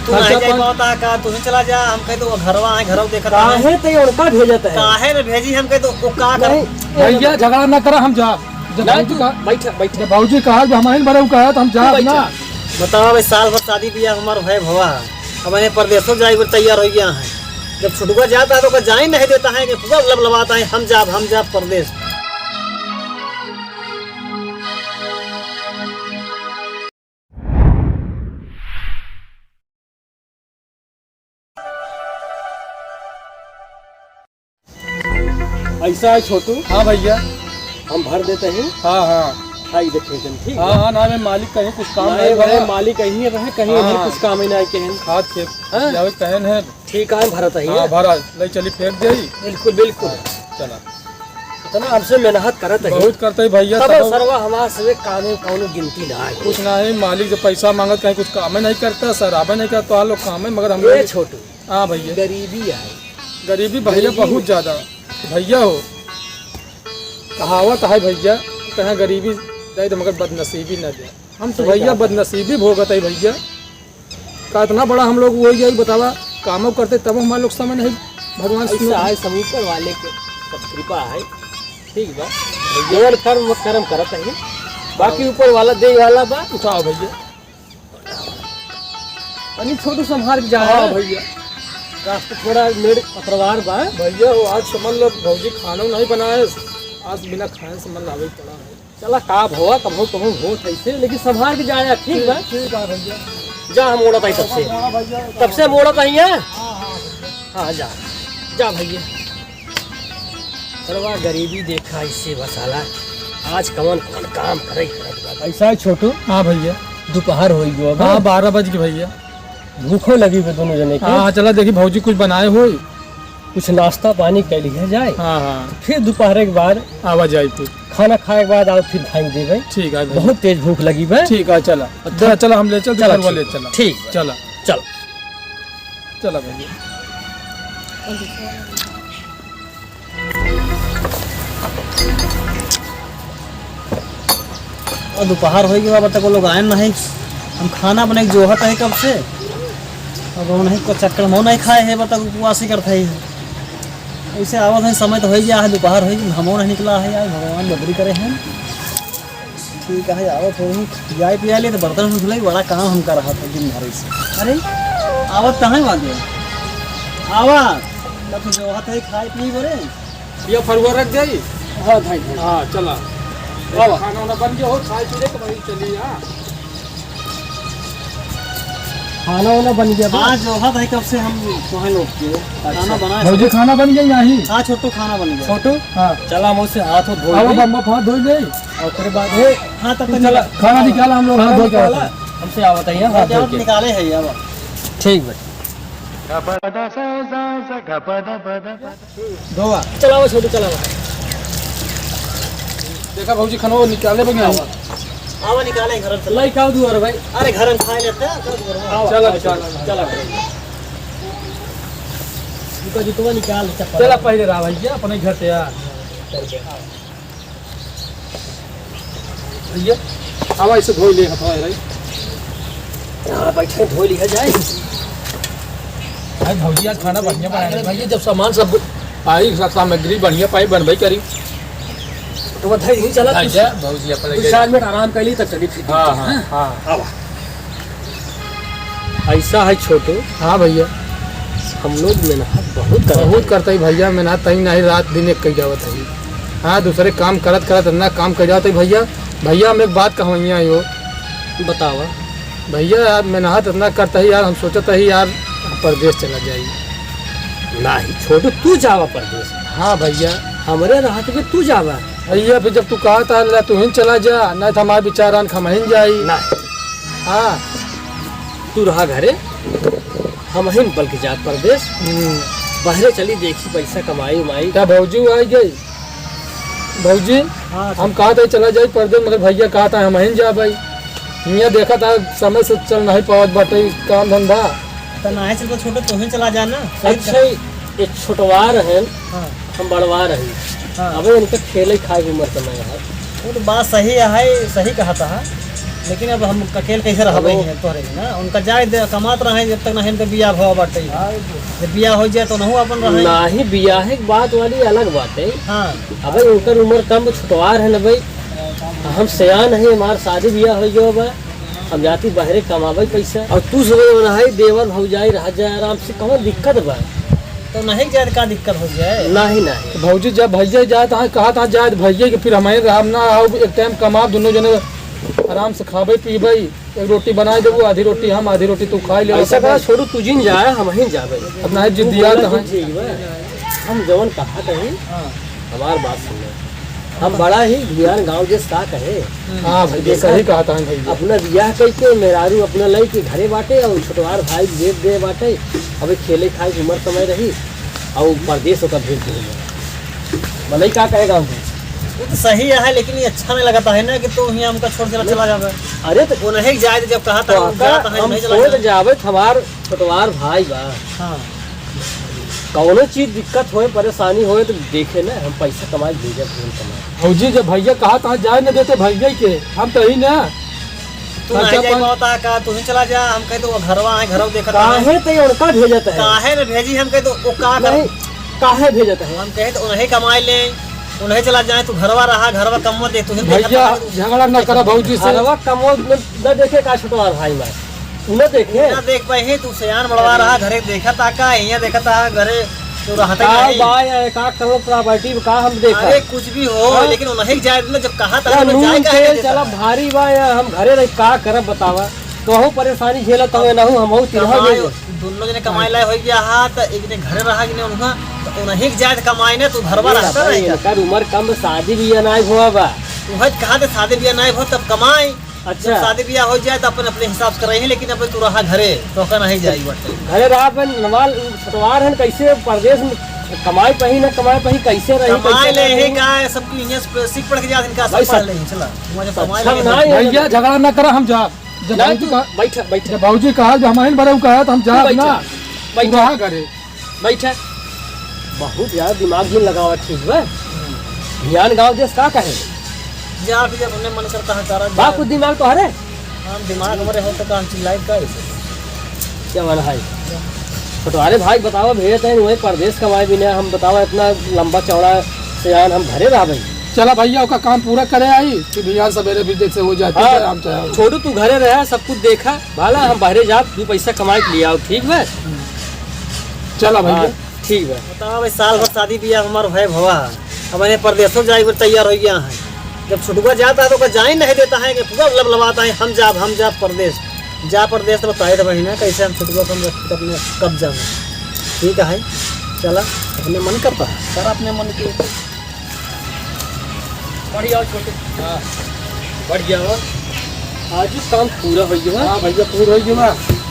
तू नहीं जाए पाता का तू ही चला जा। हम कहे तो घरवा आए घरवा देखा काहे ते उनका भेजत है काहे ने भेजी हम कहे तो वो का कर भैया झगड़ा ना करा हम जा बैठ बाबूजी कहा हमारे बड़े कहा तो हम जा ना। बताओ भाई साल भर शादी बिया हमारा भाई भवा अब मैंने परदेशों जाए तैयार हो गया है। जब छुटुआ जाता है तो जा ही नहीं देता है कि पूरा लबलबाता है हम जा परदेश। ऐसा है छोटू। हाँ भैया हम भर देते हैं। हाँ हाँ खाई देखे ठीक। हाँ हाँ ना मैं मालिक कहीं कुछ काम नहीं रहे मालिक कहीं रहे कहीं नहीं कुछ काम ही नहीं कहन खाद खेत जावे कहन है ठीक है भरत है। हाँ भरा ले चली फेंक दे। बिल्कुल बिल्कुल चला इतना हमसे मेहनत करत है बहुत करते है भैया तब सरवा हमारे से काम में कौनो गिनती ना है कुछ ना है। मालिक जब पैसा मांगत कहीं कुछ काम नहीं करता शराबे नहीं करता तो लोग काम है मगर हम ये छोटू। हाँ भैया गरीबी है गरीबी भैया बहुत ज्यादा भैया हो कहावत है भैया कहीं गरीबी जाए तो मगर बदनसीबी न दे। हम तो भैया बदनसीबी भोगत है भैया का इतना बड़ा हम लोग वही यही बतावा कामों करते तब हमारे लोग समय नहीं भगवान ऐसा है समीपर वाले के सब कृपा है ठीक बा भैया कर्म करत है बाकी ऊपर वाला दे वाला बा उठाओ भैया अनि छोटू संभाल के जा भैया रास्ते थोड़ा मेड़ पत्रवार बा भैया वो आज समझ लो भौजी खाना नहीं बनाए आज बिना खाने से मन लावे पड़ा है। चला का भवा कभो कभो होत ऐसे लेकिन संभाल के जाया ठीक बा ठीक है भैया जा हम मोड़त है तब से मोड़त है। हाँ जा भैया सरवा गरीबी देखा इससे बसाला आज कौन काम करे ऐसा है छोटू। हाँ भैया दोपहर हो गयो। हाँ 12 बज गए भैया भूखो लगी हुई दोनों जने के। हाँ चला देखी भौजी कुछ बनाए हो कुछ नाश्ता पानी कर लिया जाए। हाँ हाँ फिर दोपहर के बाद आवाज आई फिर खाना खाए के बाद आओ फिर भाग देवे। ठीक है बहुत तेज भूख लगी बे। ठीक है चला चला हम ले चल ले चला ठीक चला चल चला भैया। और दोपहर हो गया बता को लोग आए नहीं हम खाना बने जोहत है कब से अब वो नहीं को चक्कर में नहीं खाए है बता उपवास ही करते है ऐसे आवत है समय तो हो गया है दोपहर हो गई हमो नहीं निकला है यार भगवान बदरी करे हैं। ठीक है आवत हो जाए पिया लिए तो बर्तन धुलाई बड़ा काम हम कर रहा था दिन भर से। अरे आवत कहाँ बात है आवत तब जोहत है खाए पी बोले ये फरुआ रख जाई। हाँ भाई हाँ चला खाना वाना बन गया हो खाए पीने के भाई चलिए। हाँ खाना वाना बन गया। हाँ जोहत है कब से हम तुम्हें लोग के खाना बनाए भौजी खाना बन गया यहीं। हाँ छोटू खाना बन गया छोटू हाँ चला मुझसे हाथ धो आओ बम्बा हाथ धो गई और उसके बाद है हाँ तब तक चला खाना निकाला हम लोग हाथ धो के हमसे आवत है हाथ धो के निकाले है अब ठीक भाई धोवा चलाओ छोटू चलाओ। देखा भौजी खाना निकाले बन गया आवा निकाले घर से लाई खाओ दूर भाई। अरे घर में खाए लेते हैं चला चला इनका जुतवा निकाल चप्पल चला पहले रहा भैया अपने घर से यार भैया आवा इसे धो ले हथवा रही। हाँ बैठे धो लिया जाए। भाई भौजी आज खाना बढ़िया बनाया भैया जब सामान सब आई सामग्री बढ़िया पाई बनवाई करी तो बधाई नहीं चला भौजी अपने 4 मिनट आराम कर ली तब चली फिर। हाँ हाँ हाँ ऐसा है छोटू। हाँ भैया हम लोग मेहनत बहुत करता ही भैया मेहनत तई नहीं रात दिन एक कही जावत है। हाँ दूसरे काम करत इतना काम कर जाते भैया। भैया हम एक बात कहवैया हो बतावा भैया यार मेहनत इतना करता ही यार हम सोचते ही यार परदेश चला जाइए। नहीं छोटू तू जावा परदेश। हाँ भैया हमारे राहत में तू जावा भैया फिर जब तू कहा था तू ही चला जा नहीं तो हमारे बेचारान खमहिन जाई ना। हाँ तू रहा घरे हम ही बल के जात परदेश बाहरे चली देखी पैसा कमाई उमाई। क्या भौजी आई गई भौजी हम कहा था चला जाए परदेश मगर भैया कहा था हम ही जा भाई यहाँ देखा था समय से चल नहीं पावत बटे काम धंधा तो ना चल तो छोटे तुम ही चला जाना। अच्छा ये छोटवा रहे हम बड़वा रही। अब इनका खेले खाए की उम्र समय है वो तो बात सही है सही कहा था लेकिन अब हम अकेले कैसे रहबे हैं तोहरे ना, उनका जाए दे कमात रहे जब तक नहीं तो बियाह भवा बाटे, जब बियाह हो जाए तो नहु अपन रहे नाही बियाह के बात वाली अलग बात है। हाँ अबे उनकर उम्र कम छुटवार है ना भाई, हम सयान है, हमार शादी बियाह हो गयो बा, हम जाती बाहरे कमाबे पैसा, और तू सब है देवर भौजाई रह जाए आराम से, कहाँ दिक्कत बा? तो नहीं जाए का दिक्कत हो जाए? नहीं नहीं भौजी जब भैया जाए तो कहा था जाए भैया के, फिर हमें हम ना आओ, एक टाइम कमा दोनों जने आराम से खाबे पीबे, एक रोटी बनाए देबो, आधी रोटी हम आधी रोटी तू खा ले। ऐसा कहा छोड़ू, तू जिन जाए हम ही जाबे, अपना है जिद्दिया कहाँ हम जवन कहा कहीं हमार बात सुनो, हम बड़ा ही बिहार गाँव जैसे का कहे। हाँ भैया सही कहा था भैया, अपना बियाह करके मेहरारू अपना लई के घरे बाटे, और छोटवार भाई जेब दे बाटे, अबे खेले खाए की उम्र समय रही, और परदेश होकर भेज दे भले का कहेगा। वो तो सही है, लेकिन ये अच्छा नहीं लगता है ना कि तू यहाँ हमका छोड़ के चला जावे। अरे तो वो नहीं जाए जब कहा था हम छोड़ जावे, हमार छोटवार भाई बा, हाँ कौनो चीज दिक्कत होए परेशानी होए तो देखे ना, हम पैसा कमाए भेजे फोन कमाए। भौजी जब भैया कहा था जाए न देते भैया के, हम तो ही ना तू नहीं जाए पाता का, तू ही चला जा, हम कहे तो वो घरवा है, घरवा देखा काहे तो उनका भेजत है, काहे न भेजी, हम कहे तो वो का करे, काहे भेजत है, हम कहे तो उन्हें कमाई ले, उन्हें चला जाए, तू घरवा रहा, घरवा कमवा दे, तू ही भैया झगड़ा न करा भौजी से, घरवा कमो न देखे का छोटवार भाई मार न देखे ना देख पाए, तू सयान बड़वा रहा, घरे देखा था का, यहाँ देखा था घरे तो रहता ही नहीं। का करो प्रॉपर्टी का हम देखा, अरे कुछ भी हो, लेकिन उन्हें जाए ना, जब कहा था चला भारी बा या हम घरे रह का करब बतावा, तो परेशानी झेलत हवे ना हम तिरहा दोनों जने कमाई लाए हो गया हा, तो एक ने घरे रहा कि नहीं उनका, तो उन्हें जाए कमाई ने, तू घरवा रहता रहेगा। कर उम्र कम, शादी भी नहीं हुआ बा, वह कहा थे शादी ब्याह नहीं हो तब कमाई, अच्छा शादी ब्याह हो जाए तो अपन अपने हिसाब से करे, लेकिन अब तू रहा घरे तो का नहीं जाई बटे घरे रहा अपन नवाल छोटवार है, कैसे परदेश में कमाई पही न कमाई पही कैसे रही, कमाई ले है गाय सबकी यहाँ सीख पढ़ के जा, इनका सब पढ़ ले चला मुझे कमाई ले। भैया झगड़ा न करा, हम जा जब बैठ बैठ जब भौजी कहा जब हमारे बड़े कहा तो हम जा ना बैठा करे बैठा, बहुत यार दिमाग ही लगावा, ठीक है ध्यान गाँव जैसे का कहे जा, फिर जब उन्हें मन करता है सारा बा कुछ दिमाग तो हरे, हम दिमाग हमारे हो तो काम चिल्लाई का क्या मन है छोटवारे भाई बताओ भेजत है वही परदेश कमाए भी नहीं, हम बताओ इतना लंबा चौड़ा सयान हम घरे रह भाई। चला भैया का काम पूरा करे आई, फिर भैया सवेरे भी देख से हो जाती है, हम चाहे छोटू तू घरे रहा, सब कुछ देखा भाला, हम बाहरे जा तू पैसा कमाए के लिए आओ, ठीक है चला भैया ठीक है। बताओ भाई साल भर शादी ब्याह हमारा भाई भवा, अब मैंने परदेशों जाए तैयार हो गया है, जब छुटुआ जाता है तो जा ही नहीं देता है कि पूरा लबलबाता है, हम जा परदेश जा परदेश, तो बताए भाई ना कैसे हम छुटुआ को अपने कब्जा में, ठीक है चला अपने मन करता है सारा अपने मन की बढ़िया छोटे, हाँ बढ़िया आज काम पूरा हो गया। हाँ भैया पूरा हो गया,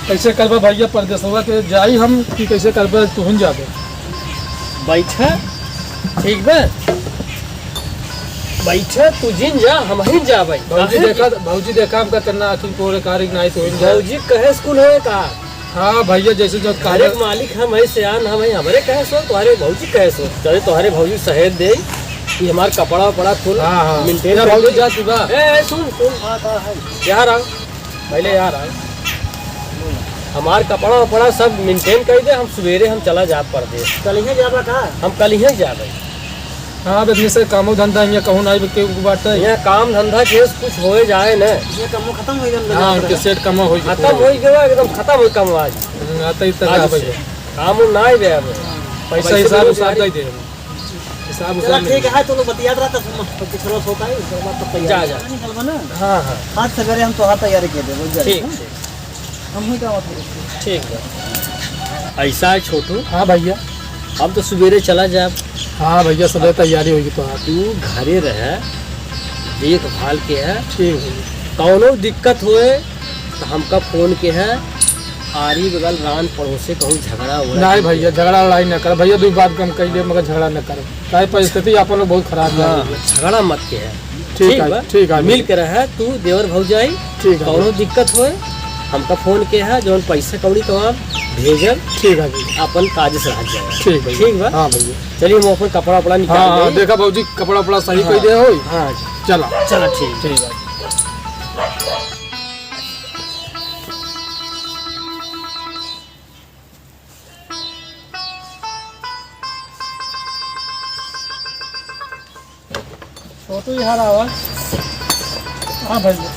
कैसे करबे भैया परदेश होगा के जाई हम कि कैसे करबे, तू ही जाबे बैठा ठीक है बैठा, तू जिन जा हम ही जा भाई। भौजी देखा हमका करना आखिर पूरे कार्य नहीं तो भौजी कहे स्कूल है का, हाँ भैया जैसे जो कार्य मालिक हम है सियान, हम है हमारे कहे सो, तुम्हारे भौजी कहे सो, चले तुम्हारे भौजी शहद दे कि हमार कपड़ा वपड़ा खुल मेंटेन भौजी जाती बा। सुन यार आओ पहले यार आओ, हमार कपड़ा वपड़ा सब मेंटेन कर दे, हम सवेरे हम चला जा परदेश, कल ही जाबा का, हम कल ही जा भाई। हाँ बिजनेस से काम धंधा यहाँ कहूँ नहीं के बात है, यहाँ काम धंधा केस कुछ हो जाए न, ये काम खत्म हो गया, हाँ उनके सेट कम हो खत्म हो गया एकदम खत्म हो कम आज आता ही तक भैया काम ना ही दे, पैसा हिसाब उसाब दे हिसाब उसाब ठीक है, तो लोग बतिया रहा था पिछड़ा होता है, उसके बाद तो तैयार जा निकलवा ना, हाँ हाँ आज सवेरे हम तो हाथ तैयारी कर दे, ठीक हम ही का मतलब ठीक है ऐसा है छोटू। हाँ भैया हम तो सवेरे चला जाए, हाँ भैया सब तैयारी होगी तो आप तू घरे रहे देखभाल के है, ठीक है कौनो दिक्कत हुए तो हमका फोन के है, आरी बगल रान पड़ोसे कहूँ झगड़ा हुआ नहीं भैया झगड़ा लड़ाई न कर भैया, दो बात कम कह मगर झगड़ा न कर, काहे परिस्थिति अपन लोग बहुत खराब है, झगड़ा मत के है ठीक है मिल के रहे, तू देवर भौजाई ठीक है कौनो दिक्कत हुए हमका फोन के है, जो पैसा कौड़ी तो भेजल, ठीक है भैया अपन काज से रह जाए, ठीक बा। हाँ भैया चलिए हम अपन कपड़ा वपड़ा निकाल हाँ देखा भौजी कपड़ा वपड़ा सही कह दे हो, हाँ चला चला ठीक है। छोटू यहाँ आवाज। हाँ भैया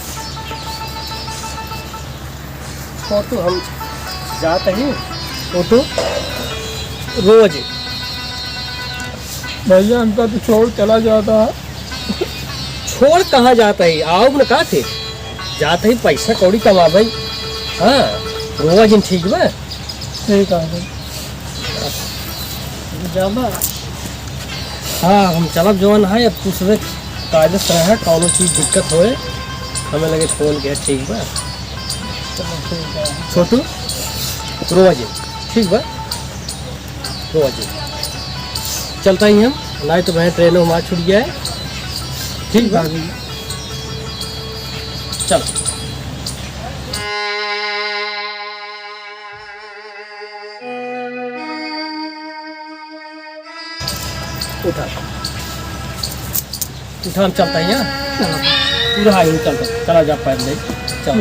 छोटू हम जाते हैं छोटू रोज भैया हमका तो छोड़ चला जाता है। छोड़ कहाँ जाता है, आओ न कहा थे जाते ही पैसा कौड़ी कमा भाई। हाँ रोज इन ठीक बा। ठीक है जाबा हाँ हम चलब जवन है, अब तू सुबह कायदे से रहा कौनो चीज़ दिक्कत होए हमें लगे फोन किया। ठीक बा छोटू रोज ठीक बा रोज चलता ही हम, नहीं तो मैं ट्रेन हमारा छूट गया है। ठीक बा चल। उठा उठा हम चलता है पूरा हाई चलता चला जा पैदल चल।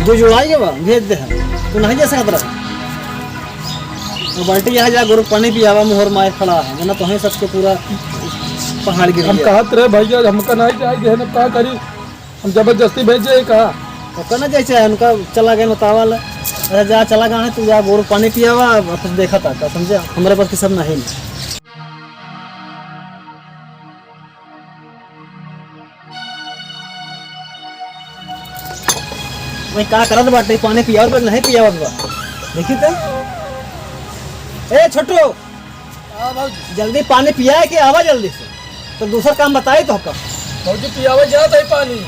दो जुड़ाई के बा भेज दे हम तू नहीं जा सकत रहा। और बाल्टी यहाँ जा गुरु पानी पियावा मोहर मार खड़ा है वरना तो सबके पूरा पहाड़ गिर हम गया। कहत रहे भैया हमका नहीं चाहिए ना, क्या करी हम जबरदस्ती भेजे कहा तो कहना जैसे उनका चला गया बतावल अरे जा चला गया है तू जा गोरू पानी पियावा फिर देखा था का समझा हमारे पास की सब नहीं। वही का करत बाटे पानी पियावत बा नहीं पियावत बा देखी तो ए छोटू जल्दी पानी पिया है कि आवा जल्दी से तो दूसरा काम बताई तो का भौजी पियावे जाता है पानी।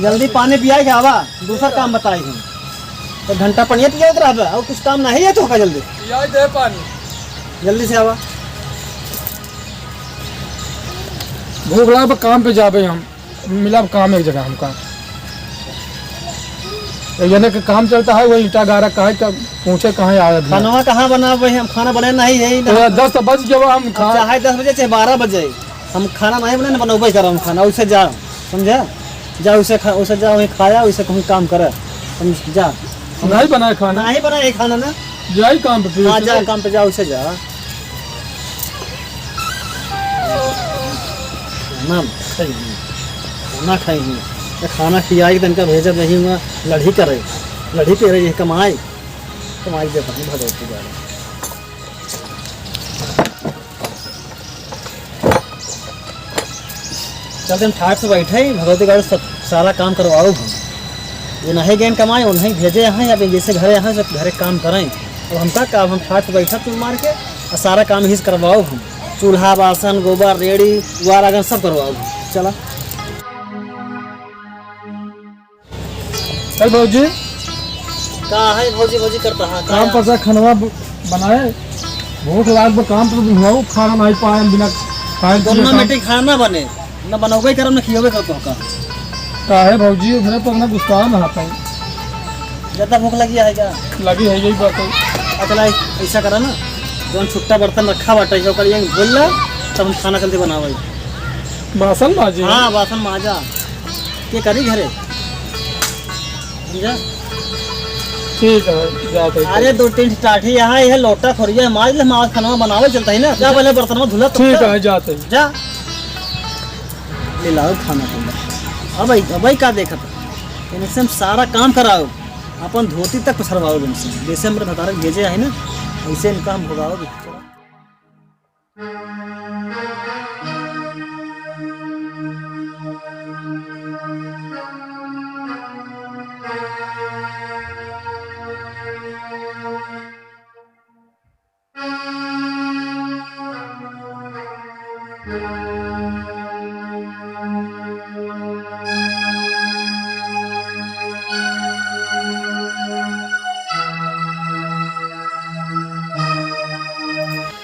जल्दी पानी पिया के आवा दूसरा काम बताई हम तो घंटा पनिया पिया रहा और कुछ काम नहीं है तो का जल्दी पिया दे पानी जल्दी से आवा। भूख लगा काम पे जाबे हम मिला काम एक जगह हमका यानी कि काम चलता है वही ईटा गारा कहा पूछे कहाँ आया खाना कहाँ बना भाई हम खाना बने नहीं है तो 10 बज गया हम खा चाहे 10 बजे चाहे 12 बजे हम खाना नहीं बने बनबे कर हम खाना वैसे जा समझा जा उसे जा वहीं खाया वैसे कहीं काम करे हम जा नहीं बनाए खाना नहीं बनाए खाना ना जाई काम पे हाँ जा काम पे जा उसे जा खाना खाएंगे खाना खिलाई तन का भेजा नहीं हुआ लड़ी करे लड़ी पे रही है कमाई कमाई दे पानी भगवती जा चलते हम ठाट से बैठे भगवती गाड़ी सब सारा काम करवाओ हम ये नहीं गेन कमाए वो नहीं भेजे यहाँ या जैसे घरे यहाँ जब घरे काम करें और हम का काम हम ठाट से बैठा तुम मार के और सारा काम ही करवाओ हम चूल्हा बासन गोबर रेड़ी गुआर आगन सब करवाओ चला चल भौजी कहाँ है भौजी भौजी करता है काम पर से खनवा बनाए भूख लाग पर काम पर हुआ खाना नहीं पाए बिना खाए दोनों मिट्टी खाना बने न बनोगे करम न खियोगे करतो का काहे भौजी मेरे पर ना गुस्सा ना आता है ज्यादा भूख लगी है क्या लगी है यही बात है। अचला ऐसा करा ना जो छुट्टा बर्तन रखा बाटा है ओकर ये बोल ला तब हम खाना जल्दी बनावे बासन बाजी हाँ बासन माजा के करी घरे समझा ठीक है जाते हैं। अरे 2-3 टाठी यहाँ है लोटा खोरिया माज ले माज खाना बनावे चलता है ना क्या पहले बर्तन में धुला ठीक है जाते हैं। जा ले लाओ खाना पीना अब का देखा था इनसे हम सारा काम कराओ अपन धोती तक पछड़वाओ इनसे जैसे हमारे भतारक भेजे है ना वैसे इनका हम भगाओ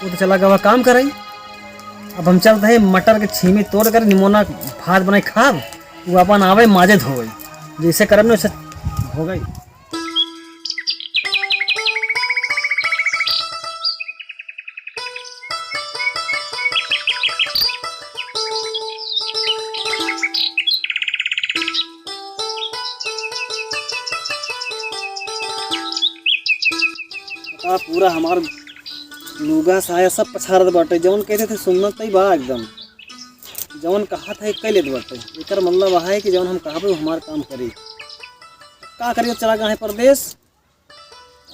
वो तो चला गवा काम करे अब हम चलते हैं मटर के छीमी तोड़ कर निमोना भात बनाए खाब वो अपन आवे माजे धोवे जैसे करब ना वैसे हो गई। का पूरा हमार लुगा साया सब पछाड़त बाटे। जौन कहते थे सुनत ही बा एकदम, जौन कहा था कह लेत बाटे। एकर मतलब है कि जौन हम कहा वो हमार काम करी। का करिए, चला गए हैं परदेश।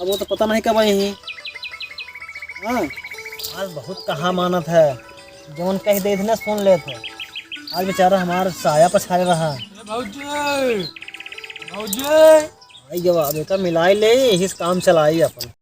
अब वो तो पता नहीं कब आई। हाँ, आज बहुत कहा मानत है, जौन कह दे थे ना सुन ले थे। आज बेचारा हमार साया पछाड़े रहा। आई जब अब मिलाई ले, इसी से काम चलाई अपन।